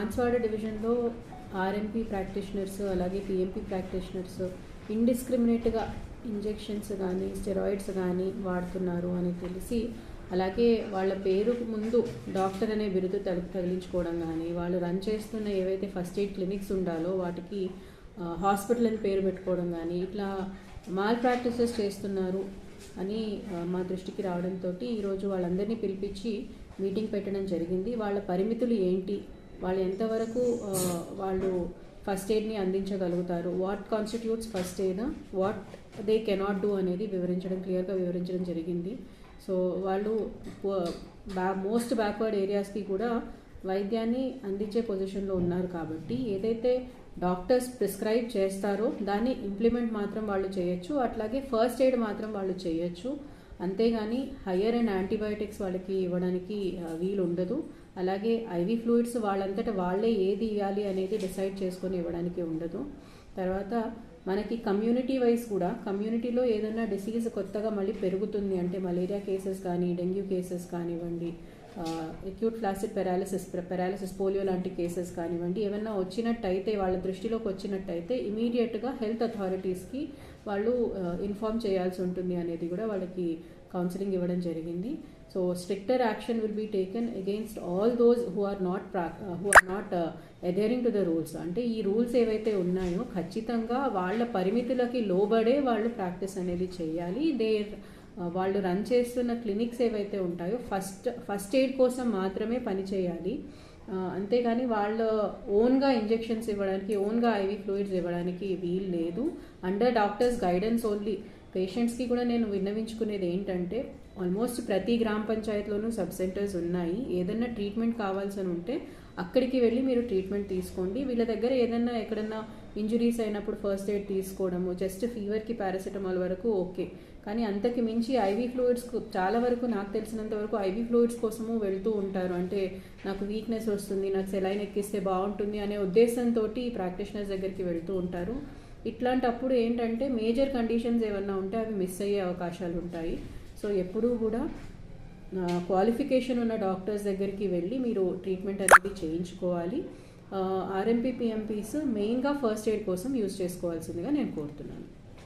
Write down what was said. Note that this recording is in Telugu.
మార్క్స్వాడ డివిజన్లో ఆర్ఎంపీ ప్రాక్టీషనర్స్ అలాగే పిఎంపీ ప్రాక్టీషనర్స్ ఇండిస్క్రిమినేట్గా ఇంజెక్షన్స్ కానీ స్టెరాయిడ్స్ కానీ వాడుతున్నారు అని తెలిసి, అలాగే వాళ్ళ పేరు ముందు డాక్టర్ అనే బిరుదు తగిలించుకోవడం కానీ, వాళ్ళు రన్ చేస్తున్న ఏవైతే ఫస్ట్ ఎయిడ్ క్లినిక్స్ ఉండాలో వాటికి హాస్పిటల్ అని పేరు పెట్టుకోవడం కానీ, ఇట్లా మాల్ ప్రాక్టీసెస్ చేస్తున్నారు అని మా దృష్టికి రావడంతో ఈరోజు వాళ్ళందరినీ పిలిపించి మీటింగ్ పెట్టడం జరిగింది. వాళ్ళ పరిమితులు ఏంటి, వాళ్ళు ఎంతవరకు వాళ్ళు ఫస్ట్ ఎయిడ్ని అందించగలుగుతారు, what constitutes first aid, what they cannot do అనేది క్లియర్గా వివరించడం జరిగింది. సో వాళ్ళు మోస్ట్ బ్యాక్వర్డ్ ఏరియాస్కి కూడా వైద్యాన్ని అందించే పొజిషన్లో ఉన్నారు కాబట్టి ఏదైతే డాక్టర్స్ ప్రిస్క్రైబ్ చేస్తారో దాన్ని ఇంప్లిమెంట్ మాత్రం వాళ్ళు చేయొచ్చు, అట్లాగే ఫస్ట్ ఎయిడ్ మాత్రం వాళ్ళు చేయొచ్చు. అంతేగాని హయ్యర్ అండ్ యాంటీబయాటిక్స్ వాళ్ళకి ఇవ్వడానికి వీలు ఉండదు. అలాగే ఐవీ ఫ్లూయిడ్స్ వాళ్ళంతటా వాళ్ళే ఏది ఇవ్వాలి అనేది డిసైడ్ చేసుకొని ఇవ్వడానికి ఉండదు. తర్వాత మనకి కమ్యూనిటీ వైజ్ కూడా కమ్యూనిటీలో ఏదైనా డిసీజ్ కొత్తగా మళ్ళీ పెరుగుతుంది అంటే మలేరియా కేసెస్ కానీ, డెంగ్యూ కేసెస్ కానివ్వండి, అక్యూట్ ఫ్లాసిడ్ పెరాలిసిస్ పోలియో లాంటి కేసెస్ కానివ్వండి, ఏమన్నా వచ్చినట్టయితే వాళ్ళ దృష్టిలోకి వచ్చినట్టయితే ఇమీడియట్గా హెల్త్ అథారిటీస్కి వాళ్ళు ఇన్ఫార్మ్ చేయాల్సి ఉంటుంది అనేది కూడా వాళ్ళకి కౌన్సిలింగ్ ఇవ్వడం జరిగింది. So stricter action will be taken against all those who are not adhering to the rules. అంటే ఈ రూల్స్ ఏవైతే ఉన్నాయో ఖచ్చితంగా వాళ్ళ పరిమితులకి లోబడే వాళ్ళు ప్రాక్టీస్ అనేది చేయాలి. వాళ్ళు రన్ చేస్తున్న క్లినిక్స్ ఏవైతే ఉంటాయో ఫస్ట్ ఎయిడ్ కోసం మాత్రమే పనిచేయాలి. అంతేగాని వాళ్ళ ఓన్గా ఇంజెక్షన్స్ ఇవ్వడానికి, ఓన్గా ఐవీ ఫ్లూయిడ్స్ ఇవ్వడానికి వీలు లేదు. Under doctors guidance only. పేషెంట్స్కి కూడా నేను విన్నవించుకునేది ఏంటంటే, ఆల్మోస్ట్ ప్రతి గ్రామ పంచాయతీలోనూ సబ్ సెంటర్స్ ఉన్నాయి. ఏదైనా ట్రీట్మెంట్ కావాల్సి ఉంటే అక్కడికి వెళ్ళి మీరు ట్రీట్మెంట్ తీసుకోండి. వీళ్ళ దగ్గర ఏదైనా ఎక్కడన్నా ఇంజురీస్ అయినప్పుడు ఫస్ట్ ఎయిడ్ తీసుకోవడము, జస్ట్ ఫీవర్కి పారాసిటమాల్ వరకు ఓకే. కానీ అంతకు మించి ఐవీ ఫ్లూయిడ్స్ చాలా వరకు నాకు తెలిసినంత వరకు ఐవీ ఫ్లూయిడ్స్ కోసము వెళ్తూ ఉంటారు. అంటే నాకు వీక్నెస్ వస్తుంది, నాకు సెలైన్ ఎక్కిస్తే బాగుంటుంది అనే ఉద్దేశంతో ప్రాక్టీషనర్స్ దగ్గరికి వెళ్తూ ఉంటారు. ఇట్లాంటప్పుడు ఏంటంటే మేజర్ కండిషన్స్ ఏమన్నా ఉంటే అవి మిస్ అయ్యే అవకాశాలు ఉంటాయి. సో ఎప్పుడూ కూడా క్వాలిఫికేషన్ ఉన్న డాక్టర్స్ దగ్గరికి వెళ్ళి మీరు ట్రీట్మెంట్ అనేది చేయించుకోవాలి. ఆర్ఎంపీ పిఎంపీస్ మెయిన్గా ఫస్ట్ ఎయిడ్ కోసం యూజ్ చేసుకోవాల్సిందిగా నేను కోరుతున్నాను.